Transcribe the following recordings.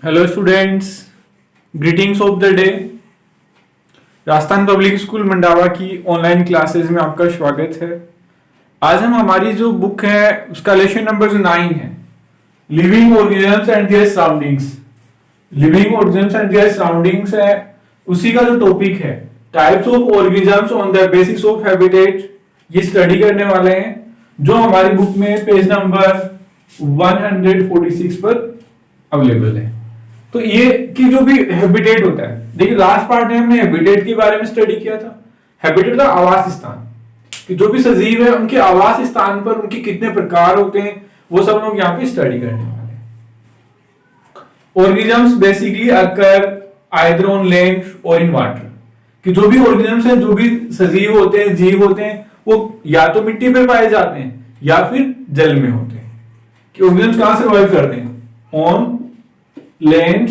Hello students, greetings of the day. Rajasthan public school Mandawa की online classes में आपका स्वागत है। आज हम हमारी जो बुक है उसका लेसन नंबर 9 है, living organisms and there surroundings. Living organisms and there surroundings है, उसी का जो टॉपिक है types of organisms on the basis of habitat, ये स्टडी करने वाले हैं, जो हमारी बुक में पेज नंबर 146 पर अवेलेबल है। तो ये कि जो भी हैबिटेट होता है, देखिए लास्ट पार्ट में हमने हैबिटेट के बारे में स्टडी किया था। हैबिटेट का आवास स्थान, कि जो भी सजीव है उनके आवास स्थान पर उनके कितने प्रकार होते हैं, वो सब लोग यहाँ पे स्टडी करने वाले हैं। Organisms basically occur either on land और इन वाटर, कि जो भी ऑर्गेनिजम्स हैं, जो भी सजीव होते हैं, जीव होते हैं, वो या तो मिट्टी पे पाए जाते हैं या फिर जल में होते हैं। कि ऑर्गेनिजम्स कहां सर्वाइव करते हैं, ऑन लैंड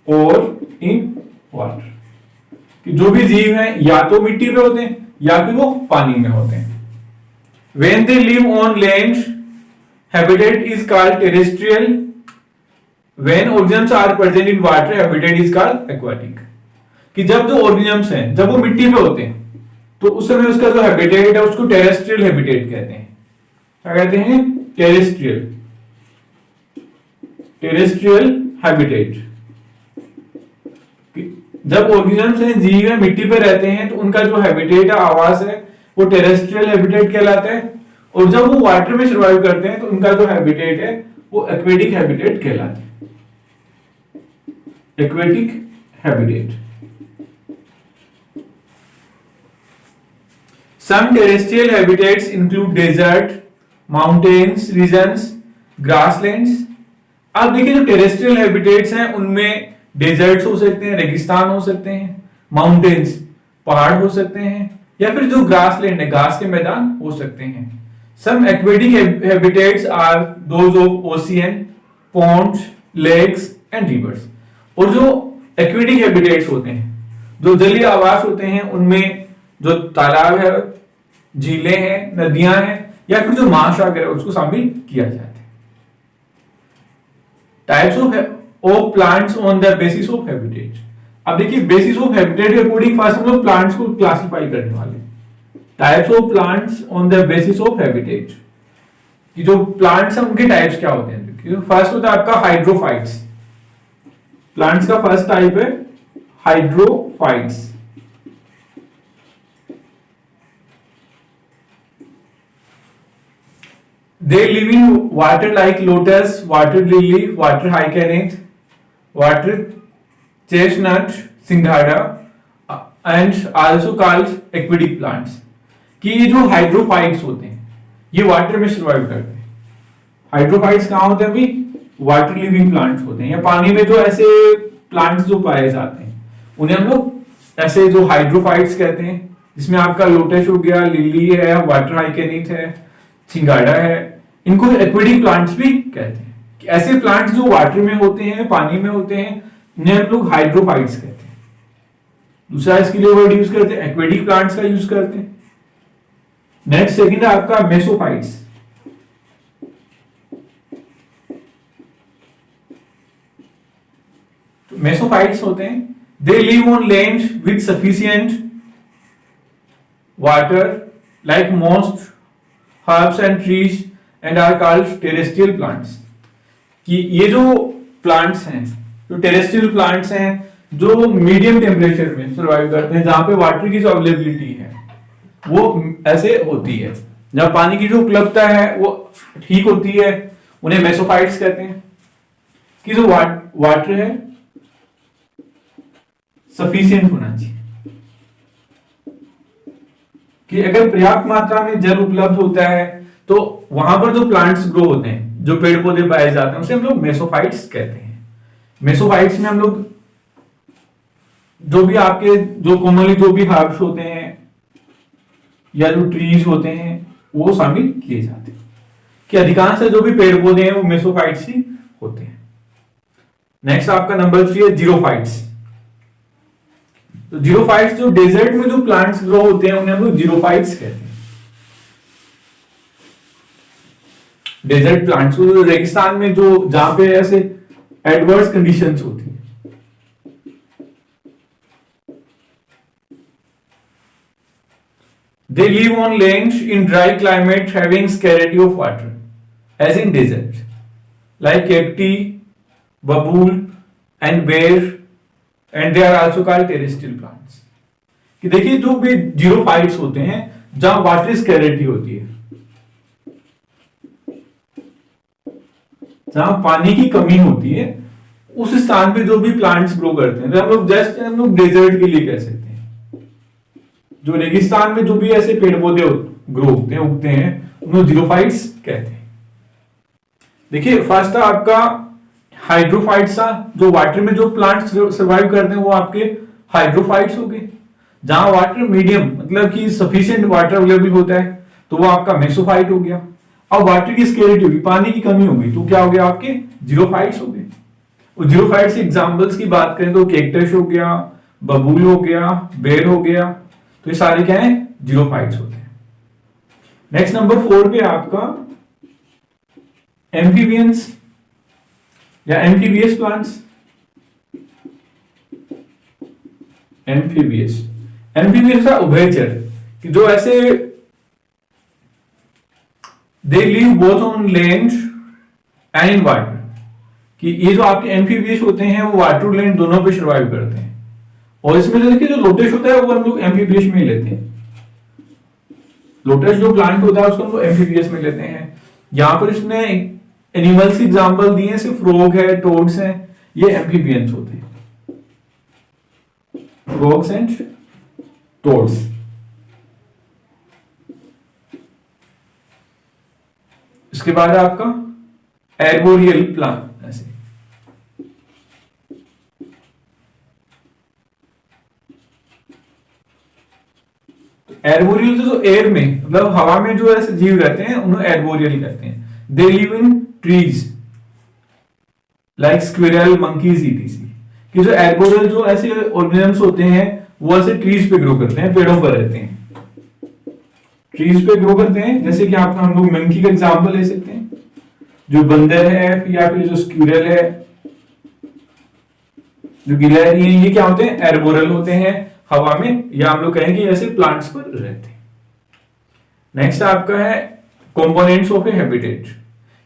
और इन वाटर, कि जो भी जीव हैं या तो मिट्टी पे होते हैं या फिर वो पानी में होते हैं। When they live on land, habitat is called terrestrial. When organisms are present in water, habitat is called aquatic. कि जब जो organisms हैं, जब वो मिट्टी पे होते हैं, तो उस समय उसका जो हैबिटेट है उसको टेरेस्ट्रियल हैबिटेट कहते हैं। क्या कहते हैं? Terrestrial habitat. जब ऑर्गेनिजम्स हैं, जीव हैं, मिट्टी पे रहते हैं, तो उनका जो हैबिटेट है, आवास है, वो टेरेस्ट्रियल हैबिटेट कहलाता है। और जब वो वाटर में सर्वाइव करते हैं तो उनका जो हैबिटेट है वो एक्वेटिक हैबिटेट कहलाता है। Aquatic habitat. Some terrestrial habitats include desert, mountains, regions, grasslands. अब देखिए जो टेरेस्ट्रियल हैबिटेट्स हैं उनमें डेजर्ट्स हो सकते हैं, रेगिस्तान हो सकते हैं, माउंटेन्स पहाड़ हो सकते हैं, या फिर जो ग्रासलैंड है, घास के मैदान हो सकते हैं। Some aquatic habitats are those of ocean, ponds, lakes and rivers. और जो एक्वेटिक हैबिटेट्स होते हैं, जो जलीय आवास होते हैं, उनमें जो तालाब है, झीलें हैं, नदियां हैं, या फिर जो महासागर है उसको शामिल किया जाता है। Types of plants on the basis of habitat. अब देखिए बेसिस ऑफ हैबिटेट के अकॉर्डिंग फर्स्ट हम लोग प्लांट्स को क्लासिफाई करने वाले हैं। Types of plants on the basis of habitat, कि जो प्लांट्स हैं उनके टाइप्स क्या होते हैं। फर्स्ट होता है आपका हाइड्रोफाइट्स। प्लांट्स का फर्स्ट टाइप है hydrophytes. They live in water like lotus, water lily, water hyacinth, water chestnut, सिंघाड़ा, and also called aquatic plants. कि ये जो हाइड्रोफाइट्स होते हैं ये वाटर में सर्वाइव करते हैं। हाइड्रोफाइट्स कहाँ होते हैं? अभी वाटर लिविंग प्लांट्स होते हैं, या पानी में जो ऐसे प्लांट्स जो पाए जाते हैं उन्हें हम लोग ऐसे जो हाइड्रोफाइट्स कहते हैं, जिसमें आपका लोटस हो गया, लिली है, वाटर हाइकेनिथ है, सिंघाड़ा है। इनको एक्वेटिक प्लांट्स भी कहते हैं। कि ऐसे प्लांट्स जो वाटर में होते हैं, पानी में होते हैं, इन्हें हम लोग हाइड्रोफाइट्स कहते हैं। दूसरा इसके लिए वर्ड यूज करते हैं, एक्वेटिक प्लांट्स का यूज करते हैं। नेक्स्ट सेकंड है आपका मेसोफाइट्स। तो मेसोफाइट्स होते हैं, they live on land with sufficient water like most herbs and trees and are called terrestrial plants. कि ये जो प्लांट्स हैं, जो टेरेस्ट्रियल प्लांट्स हैं, जो मीडियम टेम्परेचर में सर्वाइव करते हैं, जहां पे वाटर की जो अवेलेबिलिटी है वो ऐसे होती है, जहां पानी की जो उपलब्धता है वो ठीक होती है, उन्हें मेसोफाइट्स कहते हैं। कि जो वाटर है सफिशिएंट होना चाहिए, कि अगर पर्याप्त मात्रा में जल उपलब्ध होता है तो वहां पर जो प्लांट्स ग्रो होते हैं, जो पेड़ पौधे पाए जाते हैं, उसे हम लोग मेसोफाइट्स कहते हैं। मेसोफाइट्स में हम लोग जो भी आपके जो कॉमनली जो भी हर्ब्स होते हैं या जो ट्रीज होते हैं वो शामिल किए जाते हैं। कि अधिकांश जो भी पेड़ पौधे हैं वो मेसोफाइट्स ही होते हैं। नेक्स्ट आपका नंबर 3 है जीरोफाइट्स। तो जीरोफाइट्स जो डेजर्ट में जो प्लांट्स ग्रो होते हैं उन्हें हम लोग जीरोफाइट्स कहते हैं। डेजर्ट प्लांट्स रेगिस्तान में जो जहां पे ऐसे एडवर्स कंडीशंस होती है। They live on lands in dry climate having scarcity of water, as in desert, like cacti, babool, and bear, and they are also called terrestrial plants. कि देखिए जो भी जीरोफाइट्स होते हैं जहां वाटर स्कैरिटी होती है, जहां पानी की कमी होती है, उस स्थान पे जो भी प्लांट्स ग्रो करते हैं, हम लोग डेजर्ट के लिए कह सकते हैं। जो रेगिस्तान में जो भी ऐसे पेड़ पौधे ग्रो उगते हैं उनको जीरोफाइट्स कहते हैं। देखिए फर्स्ट था आपका हाइड्रोफाइट्स था, जो वाटर में जो प्लांट्स सर्वाइव करते हैं वो आपके हाइड्रोफाइट्स हो गए। जहां वाटर मीडियम मतलब कि सफिशिएंट वाटर अवेलेबल होता है तो वो आपका मेसोफाइट हो गया। अब वाटर की स्केरिटी होगी, पानी की कमी होगी, तो क्या हो गया आपके जीरोफाइट्स हो गए। और जीरोफाइट्स एग्जांपल्स की बात करें तो कैक्टस हो गया, बबूल हो गया, बेर हो गया, तो ये सारे क्या है जीरोफाइट्स होते हैं। नेक्स्ट नंबर 4 पे आपका एम्फीबियंस या एम्फीबियस प्लांट्स। एम्फीबियस का उभयचर कि जो ऐसे they live both on land and in water, कि ये जो आपके एम्फीबियस होते हैं वो वाटर और लैंड दोनों पे सर्वाइव करते हैं। और इसमें देखिए जो लोटस होता है वो हम लोग एम्फीबियस में लेते हैं। लोटस जो प्लांट होता है उसको हम लोग एम्फीबियस में लेते हैं। यहां पर इसने एनिमल्स की एग्जांपल दिए, सिर्फ फ्रॉग है, टोड्स हैं, ये एम्फीबियंस होते हैं, फ्रॉग्स एंड टोड्स। इसके बाद आपका एर्बोरियल प्लांट, ऐसे एर्बोरियल जो एयर में मतलब हवा में जो ऐसे जीव रहते हैं उन्हें एर्बोरियल कहते हैं। They live in trees like squirrel, monkeys, etc. कि जो एर्बोरियल जो ऐसे ऑर्गेनिजम्स होते हैं वो ऐसे ट्रीज पे ग्रो करते हैं, पेड़ों पर रहते हैं, ट्रीज पे ग्रो करते हैं। जैसे कि आप हम लोग मंकी का एग्जांपल ले सकते हैं, जो बंदर है या फिर जो स्क्विरल है, जो गिलहरी है, ये क्या होते हैं एर्बोरियल होते हैं हवा में, या हम लोग कहेंगे ऐसे प्लांट्स पर रहते हैं। नेक्स्ट आपका है कंपोनेंट्स ऑफ ए हैबिटेट,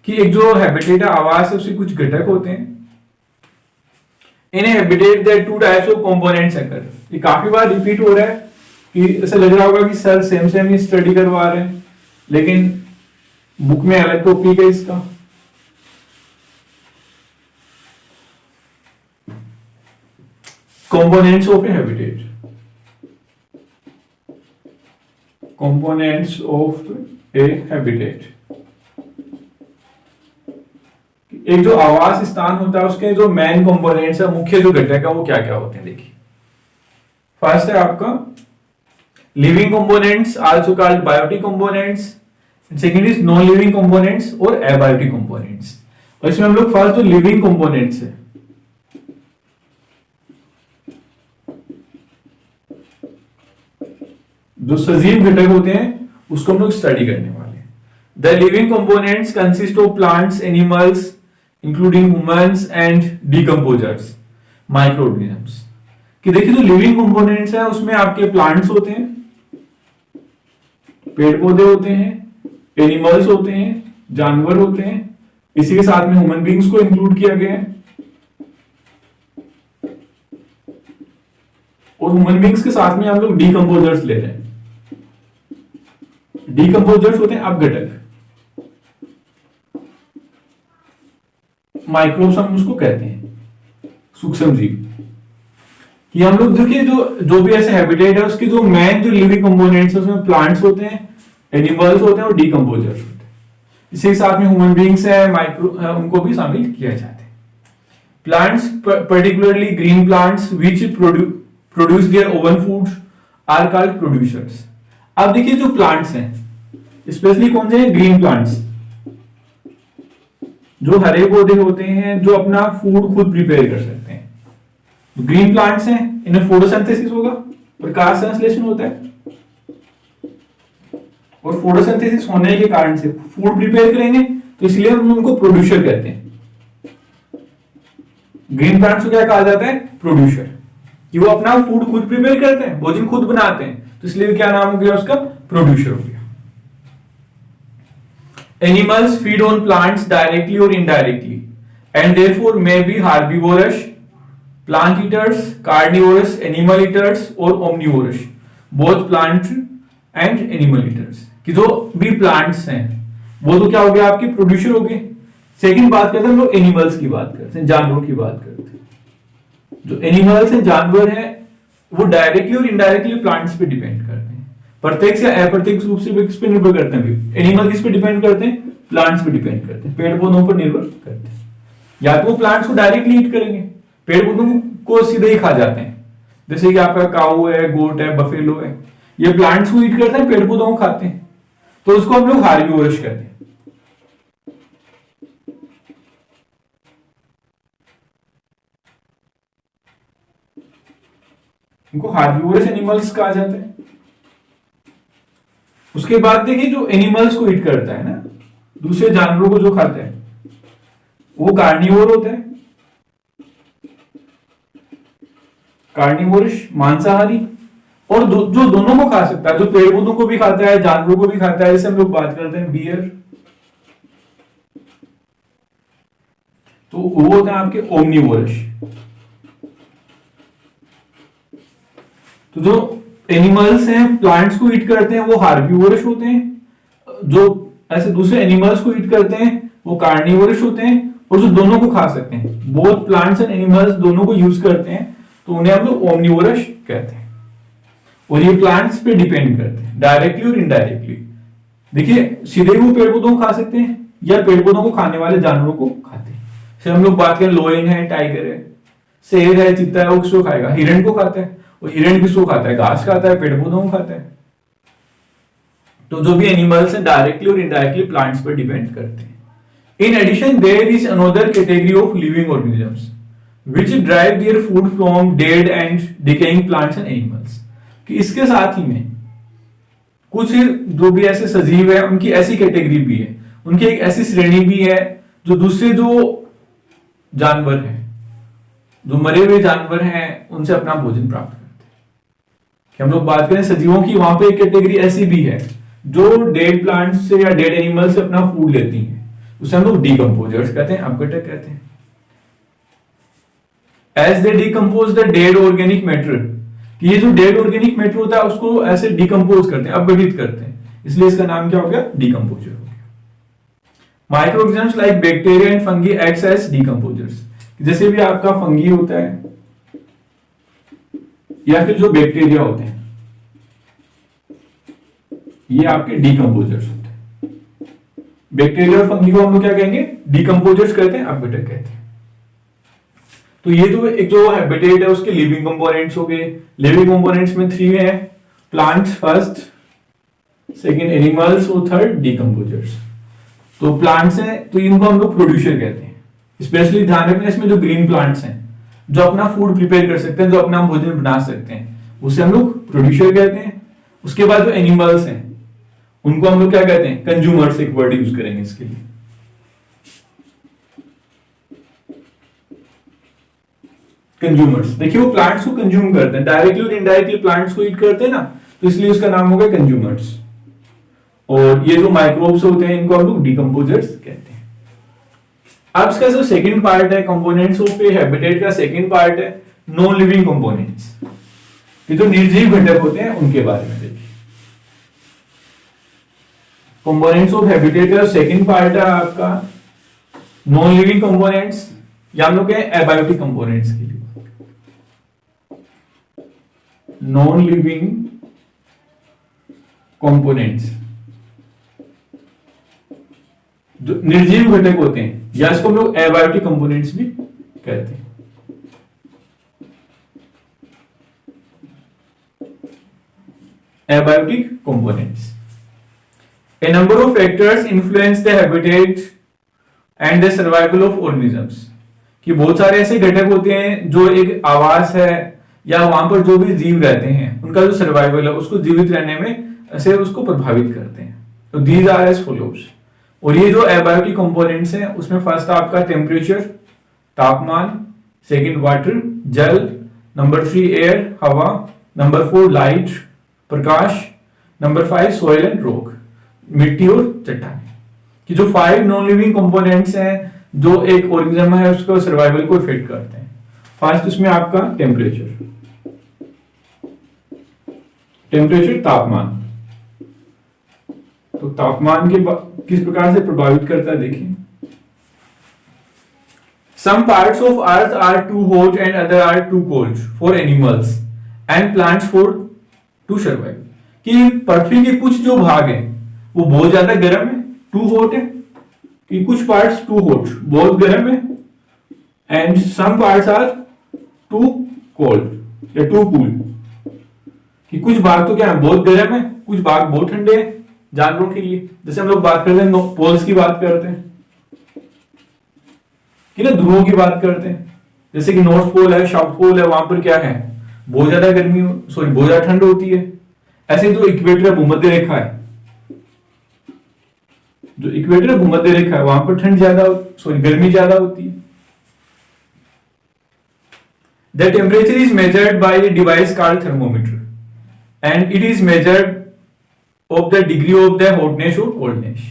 कि एक जो हैबिटेट है आवास है उसके कुछ घटक होते हैं। In habitat there two types of components occur. ये काफी बार रिपीट हो रहा है कि ऐसा लग रहा होगा कि सर सेम ही स्टडी करवा रहे हैं, लेकिन बुक में अलग टॉपिक है इसका। Components of A habitat, components of A habitat, एक जो आवास स्थान होता है उसके जो मेन कंपोनेंट्स है, मुख्य जो घटक है वो क्या क्या होते हैं। देखिए फर्स्ट है आपका living components also called biotic components, second is non living components और एबायोटिक कंपोनेंट्स। और इसमें हम लोग फर्स्ट जो लिविंग कंपोनेंट्स है, जो सजीव घटक होते हैं उसको हम लोग स्टडी करने वाले हैं। The living components consist of plants, animals including humans and decomposers, micro organisms. कि देखिए जो लिविंग कंपोनेंट्स है उसमें आपके प्लांट्स होते हैं, पेड़ पौधे होते हैं, एनिमल्स होते हैं, जानवर होते हैं, इसी के साथ में ह्यूमन बींग्स को इंक्लूड किया गया है। और ह्यूमन बींग्स के साथ में हम लोग डीकंपोजर्स ले रहे हैं। डीकंपोजर्स होते हैं अपघटक, माइक्रोब्स हम उसको कहते हैं, सूक्ष्म जीव। कि हम लोग देखिए जो भी ऐसे हैबिटेट है उसके जो मेन जो लिविंग कंपोनेंट्स है उसमें प्लांट्स होते हैं, एनिमल्स होते हैं और डीकंपोजर्स होते हैं। इसी के साथ में ह्यूमन बींग्स है, माइक्रो उनको भी शामिल किया जाता है। Plants particularly green plants which produce their own food are called producers. अब देखिए जो प्लांट्स हैं स्पेशली कौन से हैं, ग्रीन प्लांट्स, जो हरे पौधे होते हैं जो अपना फूड खुद प्रिपेयर कर सकते हैं। ग्रीन प्लांट्स हैं, इन्हें फोटोसिंथेसिस होगा, प्रकाश संश्लेषण होता है, और फोटोसिंथेसिस होने के कारण से फूड प्रिपेयर करेंगे, तो इसलिए हम उनको प्रोड्यूसर कहते हैं। ग्रीन प्लांट्स को क्या कहा जाता है? प्रोड्यूसर, कि वो अपना फूड खुद प्रिपेयर करते हैं, भोजन खुद बनाते हैं, तो इसलिए क्या नाम हो गया उसका? प्रोड्यूसर हो गया। Animals feed on plants directly और indirectly and therefore may be herbivorous, plant eaters, carnivorous, animal eaters और omnivorous, both plant and animal eaters, कि जो भी प्लांट्स हैं वो तो क्या हो गया? आपके प्रोड्यूसर हो गए। सेकंड बात करते हैं हम लोग एनिमल्स की बात करते हैं, जानवरों की बात करते हैं। जो एनिमल्स हैं, जानवर हैं, वो डायरेक्टली और इनडायरेक्टली प्लांट्स पे डिपेंड करते हैं, प्रत्यक्ष या अप्रत्यक्ष रूप से किस पे निर्भर करते हैं? एनिमल किस पे डिपेंड करते हैं? प्लांट्स पे डिपेंड करते हैं, पेड़ पौधों पर निर्भर करते हैं। या तो वो प्लांट्स को डायरेक्टली ईट करेंगे, पेड़ पौधों को सीधे ही खा जाते हैं, जैसे कि आपका काऊ है, गोट है, बफेलो है, ये प्लांट्स को ईट करते हैं, पेड़ पौधों को खाते हैं, तो उसको हम लोग हार्बिवोरस कहते हैं। इनको हार्बिवोरस एनिमल्स कहा जाता है। उसके बाद देखिए, जो एनिमल्स को ईट करता है ना, दूसरे जानवरों को जो खाता है, वो कार्निवोर होता है। कार्निवोरस मांसाहारी, और जो दोनों को खा सकता है, जो पेड़ पौधों को भी खाता है, जानवरों को भी खाता है, जैसे हम लोग बात करते हैं बियर, तो वो होते हैं आपके ओमनिवोरस। तो जो एनिमल्स हैं, प्लांट्स को ईट करते हैं, वो हार्बिवोरस होते हैं। जो ऐसे दूसरे एनिमल्स को ईट करते हैं वो कार्निवोरस होते हैं। और जो दोनों को खा सकते हैं, बोथ प्लांट्स एंड एनिमल्स दोनों को यूज करते हैं, तो उन्हें हम लोग ओमनिवोरस कहते हैं। और ये प्लांट्स पे डिपेंड करते हैं डायरेक्टली और इनडायरेक्टली। देखिए, सीधे वो पेड़ पौधों को खा सकते हैं या पेड़ पौधों को खाने वाले जानवरों को खाते हैं। जैसे हम लोग बात करें, लोयन है, टाइगर है, शेर है, चीता है, वो किसको खाएगा? हिरण को खाता है। वो हिरण किसको खाता है? घास खाता है, पेड़ पौधों को खाता है। तो जो भी एनिमल्स हैं, डायरेक्टली और इनडायरेक्टली प्लांट्स पर डिपेंड करते हैं। In addition there is another category of living organisms which derive their food from dead and decaying plants and animals, कि इसके साथ ही में कुछ जो भी ऐसे सजीव है, उनकी ऐसी कैटेगरी भी है, उनकी एक ऐसी श्रेणी भी है जो दूसरे जो जानवर हैं, जो मरे हुए जानवर हैं, उनसे अपना भोजन प्राप्त करते हैं। कि हम लोग बात करें सजीवों की, वहां पे एक कैटेगरी ऐसी भी है जो डेड प्लांट से या डेड एनिमल से अपना फूड लेती है, उसे हम लोग डिकम्पोजर्स कहते हैं, अपघटक कहते हैं। As they decompose the dead organic matter, कि ये जो डेड ऑर्गेनिक मैटर होता है उसको ऐसे डिकम्पोज करते हैं, अपघटित करते हैं, इसलिए इसका नाम क्या हो गया? डिकम्पोजर हो गया। Microorganisms like bacteria and fungi acts as decomposers, जैसे भी आपका फंगी होता है या फिर जो बैक्टीरिया होते हैं, ये आपके डिकम्पोजर्स होते हैं। बैक्टीरिया और फंगी को हम लोग क्या कहेंगे? डिकम्पोजर्स कहते हैं, अपघटक कहते हैं। तो ये तो एक जो हैबिटेट है उसके लिविंग कंपोनेंट्स हो गए। लिविंग कंपोनेंट्स में 3 है, प्लांट्स फर्स्ट, सेकंड एनिमल्स और थर्ड डिकम्पोजर्स। तो प्लांट्स हैं तो इनको हम लोग प्रोड्यूसर कहते हैं। स्पेशली ध्यान रखना, इसमें जो ग्रीन प्लांट्स हैं, जो अपना फूड प्रिपेयर कर सकते हैं, जो अपना भोजन बना सकते हैं, उसे हम लोग प्रोड्यूसर कहते हैं। उसके बाद जो एनिमल्स हैं उनको हम लोग क्या कहते हैं? कंज्यूमर्स, एक वर्ड यूज करेंगे इसके लिए। कंज्यूमर्स, देखिए वो प्लांट्स को कंज्यूम करते हैं, डायरेक्टली और इनडायरेक्टली प्लांट्स को ईट करते हैं ना, तो इसलिए उसका नाम हो गया कंज्यूमर्स। और ये जो माइक्रोब्स होते हैं इनको हम लोग डिकम्पोजर्स कहते हैं। अब इसका जो सेकंड पार्ट है कंपोनेंट्स ऑफ ए हैबिटेट का, सेकंड पार्ट है नॉन लिविंग कंपोनेंट्स, ये जो निर्जीव घटक होते हैं उनके बारे में देखिए। कंपोनेंट्स ऑफ हैबिटेट का सेकंड पार्ट है आपका नॉन लिविंग कंपोनेंट्स, या हम लोग एबायोटिक कंपोनेंट्स के लिए नॉन लिविंग कंपोनेंट्स, जो निर्जीव घटक होते हैं, या इसको हम लोग एबायोटिक कंपोनेंट्स भी कहते हैं। Abiotic components, A number of factors influence the habitat and the survival of organisms, कि बहुत सारे ऐसे घटक होते हैं जो एक आवास है या वहां पर जो भी जीव रहते हैं उनका जो सर्वाइवल है उसको जीवित रहने में ऐसे उसको प्रभावित करते हैं। तो दीज आर एज फॉलोज। और ये जो एबायोटिक कंपोनेंट्स हैं उसमें फर्स्ट आपका टेम्परेचर, तापमान, सेकंड वाटर जल, नंबर 3 एयर हवा, number 4 light Prakash, number 5 soil and rock मिट्टी और चट्टान। कि जो 5 नॉन लिविंग कंपोनेंट्स हैं जो एक ऑर्गेनिज्म है उसको सर्वाइवल को इफेक्ट करते हैं। फर्स्ट उसमें आपका टेम्परेचर, तापमान। तो तापमान के किस प्रकार से प्रभावित करता है देखिए। Some parts of earth are too hot and other are too cold for animals and plants for to survive। कि पृथ्वी के कुछ जो भाग हैं वो बहुत ज्यादा गर्म है, टू हॉट है, कि कुछ पार्ट्स टू हॉट बहुत गर्म है, and some parts are too cold या टू कूल, कि कुछ भाग तो क्या है बहुत गर्म है, कुछ भाग बहुत ठंडे हैं जानवरों के लिए। जैसे हम लोग बात करते हैं पोल्स की बात करते हैं कि ना ध्रुवों की बात करते हैं, जैसे कि नॉर्थ पोल है, साउथ पोल है, वहां पर क्या है बहुत ज्यादा गर्मी बहुत ज्यादा ठंड होती है। ऐसे जो इक्वेटर है भूमध्य रेखा है, जो इक्वेटर है भूमध्य रेखा है वहां पर ठंड ज्यादा गर्मी ज्यादा होती है। The temperature is measured by a device called thermometer and it is measured of the degree of the hotness और कोल्डनेस।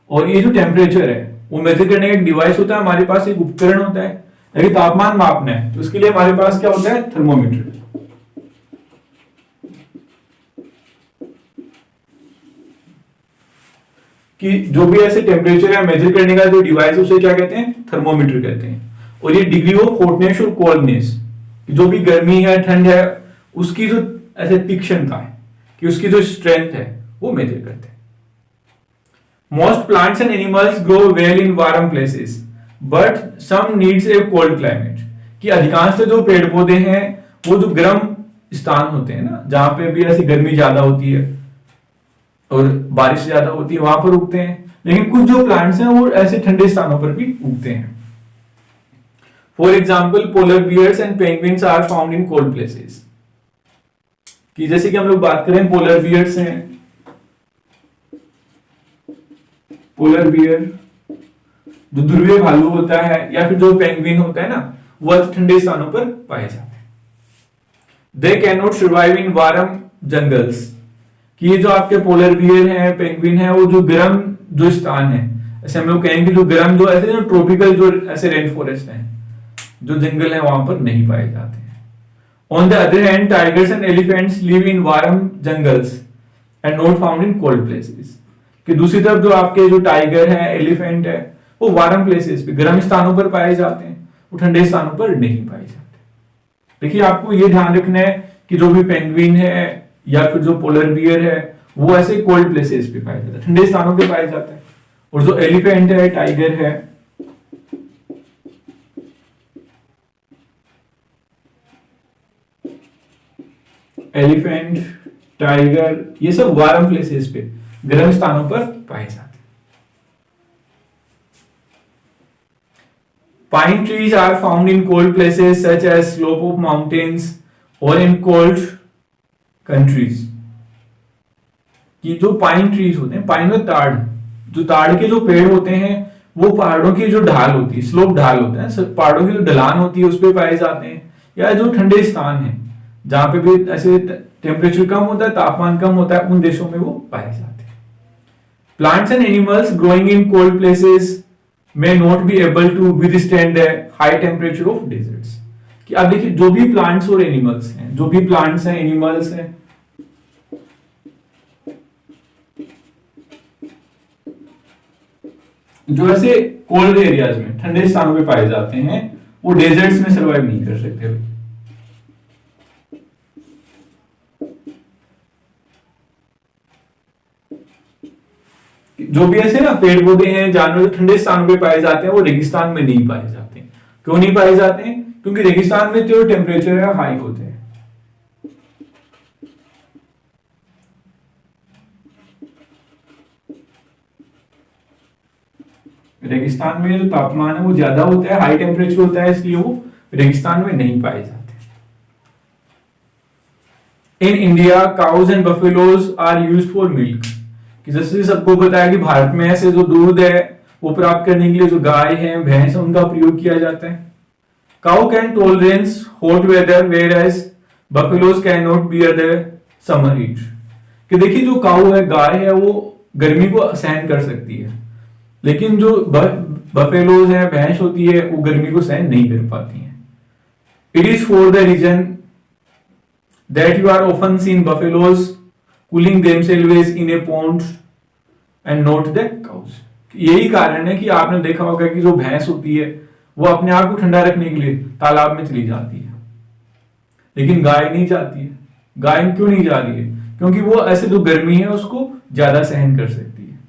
और ये जो टेम्परेचर है वो मेजर करने का एक डिवाइस होता है, हमारे पास एक उपकरण होता है, यदि तापमान मापना है तो उसके लिए हमारे पास क्या होता है थर्मोमीटर। कि जो भी ऐसे टेम्परेचर है मेजर करने का जो डिवाइस उसे क्या कहते हैं थर्मोमीटर कहते हैं। और ये डिग्री ऑफ हॉटनेस और कोल्डनेस, जो भी गर्मी है ठंड है उसकी जो ऐसे तीक्ष्णता है कि उसकी जो स्ट्रेंथ है वो मेजर करते हैं। Most plants and animals grow well in warm places but some needs a cold climate. कि अधिकांश जो पेड़ पौधे हैं वो जो गर्म स्थान होते हैं ना, जहां पे भी ऐसी गर्मी ज्यादा होती है और बारिश ज्यादा होती है वहां पर उगते हैं, लेकिन कुछ जो प्लांट्स हैं वो ऐसे ठंडे स्थानों पर भी उगते हैं। For example polar bears and penguins are found in cold places. कि जैसे कि हम लोग बात करें पोलर बियर्स हैं, पोलर बियर जो ध्रुवीय भालू होता है या फिर जो पेंगुइन होता है ना वो ठंडे स्थानों पर पाए जाते हैं। They can not survive in warm jungles. कि ये जो आपके पोलर बियर हैं पेंगुइन है वो जो गर्म जो स्थान है, ऐसे हम लोग कहेंगे जो गर्म जो ऐसे जो ट्रॉपिकल जो ऐसे रेन फॉरेस्ट हैं जो जंगल है वहां पर नहीं पाए जाते हैं। On the other hand, tigers and elephants live in warm jungles and not found in cold places। कि दूसरी तरफ जो आपके जो टाइगर है एलिफेंट है वो वार्म प्लेसेस पे गर्म स्थानों पर पाए जाते हैं, वो ठंडे स्थानों पर नहीं पाए जाते। देखिए आपको ये ध्यान रखना है कि जो भी पेंगुइन है या फिर जो पोलर बियर है वो ऐसे कोल्ड प्लेसेस पे पाया जाता है, ठंडे स्थानों पे पाया जाता है। और जो एलिफेंट है टाइगर है एलिफेंट टाइगर ये सब वार्म प्लेसेस पे गर्म स्थानों पर पाए जाते हैं। Pine trees are found in cold places such as slope of mountains or in cold countries। कि जो पाइन ट्रीज होते हैं, पाइन में ताड़, जो ताड़ के जो पेड़ होते हैं वो पहाड़ों की जो ढाल होती है, स्लोप ढाल होता है, पहाड़ों की जो ढलान होती है उस पे पाए जाते हैं, या जो ठंडे स्थान है जहां पे भी ऐसे टेम्परेचर कम होता है तापमान कम होता है उन देशों में वो पाए जाते हैं। Plants and animals growing in cold places may not be able to withstand the high temperature of deserts। कि आप देखिए जो भी प्लांट्स और एनिमल्स हैं, जो भी प्लांट्स हैं एनिमल्स हैं जो ऐसे कोल्ड एरियाज में ठंडे स्थानों पे पाए जाते हैं वो डेजर्ट्स में सर्वाइव नहीं कर सकते भाई। जो भी ऐसे ना पेड़ पौधे हैं जानवर ठंडे स्थानों पे पाए जाते हैं वो रेगिस्तान में नहीं पाए जाते। क्यों नहीं पाए जाते हैं? क्योंकि रेगिस्तान में जो टेम्परेचर है हाई होते हैं। रेगिस्तान में जो तापमान है वो ज्यादा होता है, हाई टेम्परेचर होता है, इसलिए वो रेगिस्तान में नहीं पाए जाते। In India cows and buffaloes are used for milk. कि जैसे सबको पता है कि भारत में ऐसे जो दूध है वो प्राप्त करने के लिए जो गाय है भैंस है उनका प्रयोग किया जाता है। Cow can tolerance hot weather whereas buffaloes can not bear the summer heat. कि देखिए जो काउ है, गाय है, वो गर्मी को सहन कर सकती है, लेकिन जो बफेलोज है, भैंस होती है, वो गर्मी को सहन नहीं कर पाती है। It is for the reason that you are often seen buffaloes cooling themselves in a pond and not the cows. यही कारण है कि आपने देखा होगा कि जो भैंस होती है वो अपने आप को ठंडा रखने के लिए तालाब में चली जाती है, लेकिन गाय नहीं जाती है। गाय क्यों नहीं जा रही है? क्योंकि वो ऐसे जो गर्मी है उसको ज्यादा सहन कर सकती है।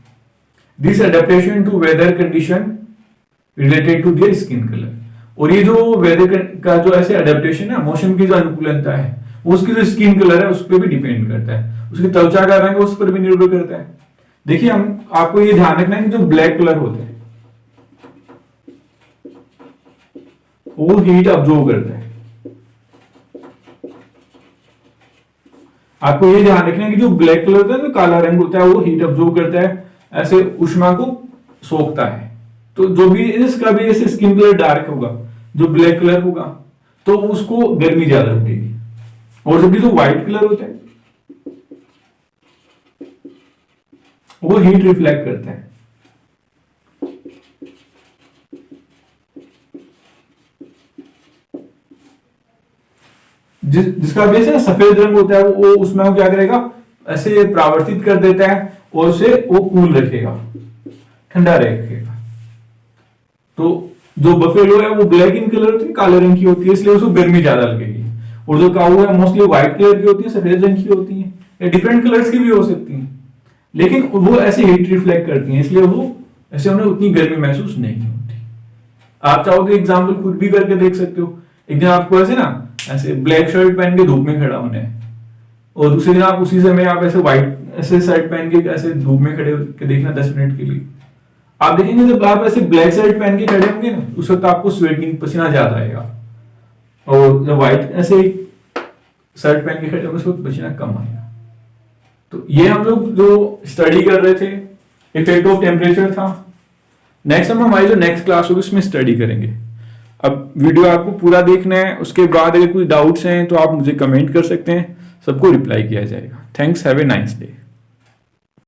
This adaptation to weather condition related to their skin colour. और ये जो वेदर का जो ऐसे एडेप्टेशन है, मौसम की जो अनुकूलता है, उसकी जो स्किन कलर है उस पर भी डिपेंड करता है, उसकी त्वचा का रंग उस पर भी निर्भर करता है। देखिए, हम आपको ये ध्यान रखना है कि जो ब्लैक कलर होता है वो हीट ऑब्जॉर्व करता है। आपको ये ध्यान रखना है कि जो ब्लैक कलर होता है, जो काला रंग होता है, वो हीट ऑब्जॉर्व करता है, ऐसे उष्मा को सोखता है। तो जो भी इसका भी ऐसे स्किन कलर डार्क होगा, जो ब्लैक कलर होगा, तो उसको गर्मी ज्यादा लगेगी। और जबकि जो व्हाइट कलर होता है वो हीट रिफ्लेक्ट करता है। जिसका बेस है सफेद रंग होता है, वो उसमें वो क्या करेगा, ऐसे परावर्तित कर देता है और उसे वो कूल रखेगा, ठंडा रखेगा। तो जो बफेलो है वो ब्लैक इन कलर होती है, काले रंग की होती है, इसलिए उसको गर्मी ज्यादा लगेगी। और जो काऊ है मोस्टली व्हाइट कलर की होती है, सफेद रंग की होती है, या डिफरेंट कलर्स की भी हो सकती हैं, लेकिन वो ऐसे हीट रिफ्लेक्ट करती हैं, इसलिए वो ऐसे उन्हें उतनी गर्मी महसूस नहीं होती। आप चाहो तो एग्जाम्पल खुद भी करके देख सकते हो। एक दिन आपको ऐसे ना ऐसे ब्लैक शर्ट पहन के धूप में खड़ा होना है, और दूसरे दिन आप उसी समय आप ऐसे व्हाइट ऐसे शर्ट पहन के ऐसे धूप में खड़े होकर देखना 10 मिनट के लिए। आप देखेंगे जब आप ऐसे ब्लैक शर्ट पहन के खड़े होंगे ना, उस वक्त आपको स्वेटिंग, पसीना ज्यादा आएगा, और जब व्हाइट ऐसे शर्ट पहन के खड़े होंगे उस वक्त पसीना कम आएगा। तो ये हम लोग जो स्टडी कर रहे थे, इफेक्ट ऑफ टेम्परेचर था। नेक्स्ट हम हमारी जो नेक्स्ट क्लास होगी उसमें स्टडी करेंगे। अब वीडियो आपको पूरा देखना है, उसके बाद अगर कोई डाउट्स हैं तो आप मुझे कमेंट कर सकते हैं, सबको रिप्लाई किया जाएगा। Thanks, have a nice day.